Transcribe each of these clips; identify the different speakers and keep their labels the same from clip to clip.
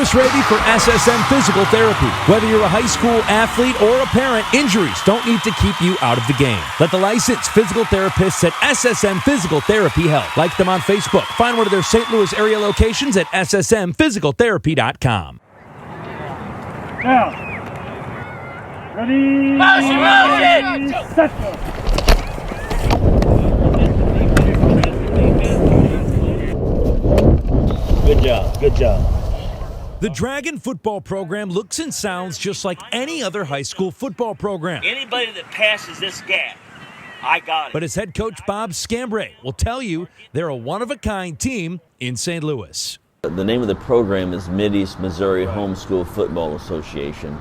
Speaker 1: Chris Hrabe for SSM Physical Therapy. Whether you're a high school athlete or a parent, injuries don't need to keep you out of the game. Let the licensed physical therapists at SSM Physical Therapy help. Like them on Facebook. Find one of their St. Louis area locations at ssmphysicaltherapy.com.
Speaker 2: Now, ready,
Speaker 3: Motion!
Speaker 2: set.
Speaker 4: Good job, good job.
Speaker 1: The Dragon football program looks and sounds just like any other high school football program.
Speaker 3: Anybody that passes this gap, I got it.
Speaker 1: But as head coach Bob Scambray will tell you, they're a one-of-a-kind team in St. Louis.
Speaker 4: The name of the program is Mideast Missouri Homeschool Football Association.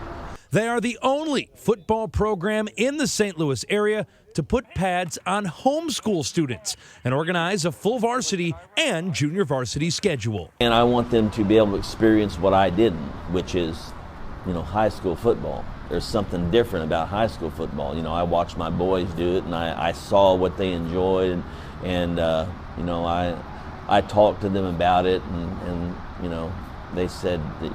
Speaker 1: They are the only football program in the St. Louis area to put pads on homeschool students and organize a full varsity and junior varsity schedule.
Speaker 4: And I want them to be able to experience what I didn't, which is, high school football. There's something different about high school football. I watched my boys do it, and I saw what they enjoyed, and I talked to them about it, and they said that,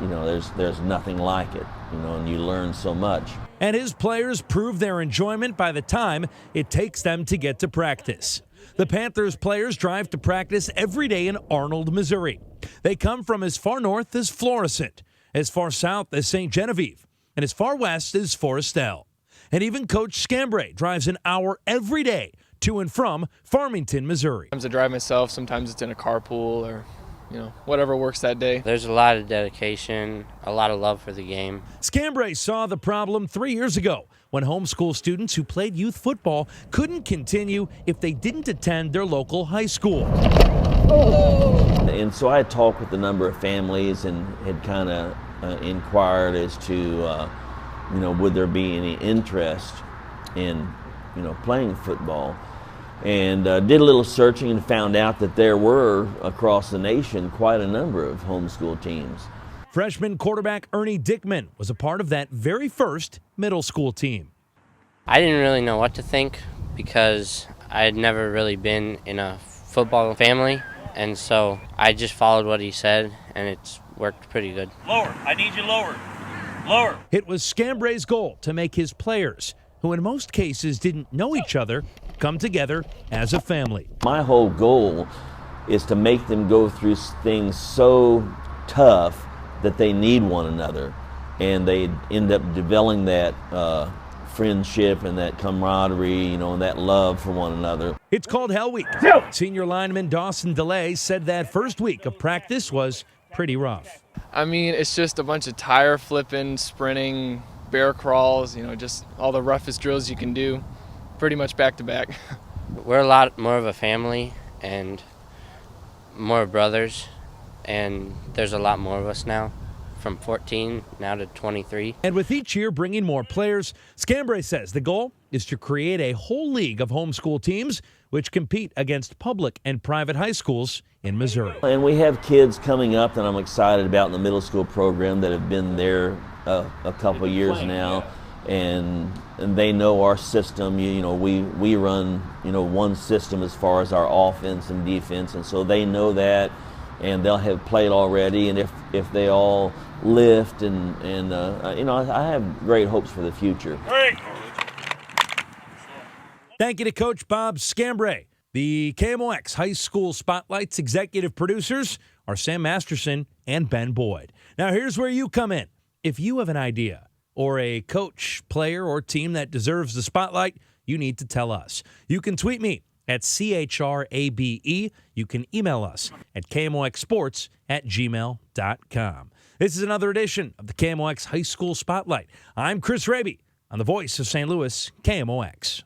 Speaker 4: there's nothing like it, and you learn so much.
Speaker 1: And his players prove their enjoyment by the time it takes them to get to practice. The Panthers players drive to practice every day in Arnold, Missouri. They come from as far north as Florissant, as far south as St. Genevieve, and as far west as Forestel. And even Coach Scambray drives an hour every day to and from Farmington, Missouri.
Speaker 5: Sometimes I drive myself, sometimes it's in a carpool or whatever works that day.
Speaker 6: There's a lot of dedication, a lot of love for the game.
Speaker 1: Scambray saw the problem 3 years ago when homeschool students who played youth football couldn't continue if they didn't attend their local high school.
Speaker 4: And so I talked with a number of families and had kind of inquired as to, would there be any interest in, playing football. And did a little searching and found out that there were, across the nation, quite a number of homeschool teams.
Speaker 1: Freshman quarterback Ernie Dickman was a part of that very first middle school team.
Speaker 6: I didn't really know what to think because I had never really been in a football family, and so I just followed what he said, and it's worked pretty good.
Speaker 3: Lower. I need you lower. Lower.
Speaker 1: It was Scambray's goal to make his players, who in most cases didn't know each other, come together as a family.
Speaker 4: My whole goal is to make them go through things so tough that they need one another, and they end up developing that friendship and that camaraderie, and that love for one another.
Speaker 1: It's called Hell Week. Senior lineman Dawson DeLay said that first week of practice was pretty rough.
Speaker 5: I mean, it's just a bunch of tire flipping, sprinting, bear crawls, just all the roughest drills you can do, pretty much back to back.
Speaker 6: We're a lot more of a family and more brothers, and there's a lot more of us now, from 14 now to 23.
Speaker 1: And with each year bringing more players, Scambray says the goal is to create a whole league of homeschool teams which compete against public and private high schools in Missouri.
Speaker 4: And we have kids coming up that I'm excited about in the middle school program that have been there a couple years now, and they know our system. We run one system as far as our offense and defense, and so they know that, and they'll have played already. And if they all lift and I have great hopes for the future.
Speaker 3: Great.
Speaker 1: Thank you to Coach Bob Scambray. The KMOX High School Spotlight's executive producers are Sam Masterson and Ben Boyd. Now here's where you come in. If you have an idea or a coach, player, or team that deserves the spotlight, you need to tell us. You can tweet me at CHRABE. You can email us at KMOXsports@gmail.com. This is another edition of the KMOX High School Spotlight. I'm Chris Hrabe on the voice of St. Louis, KMOX.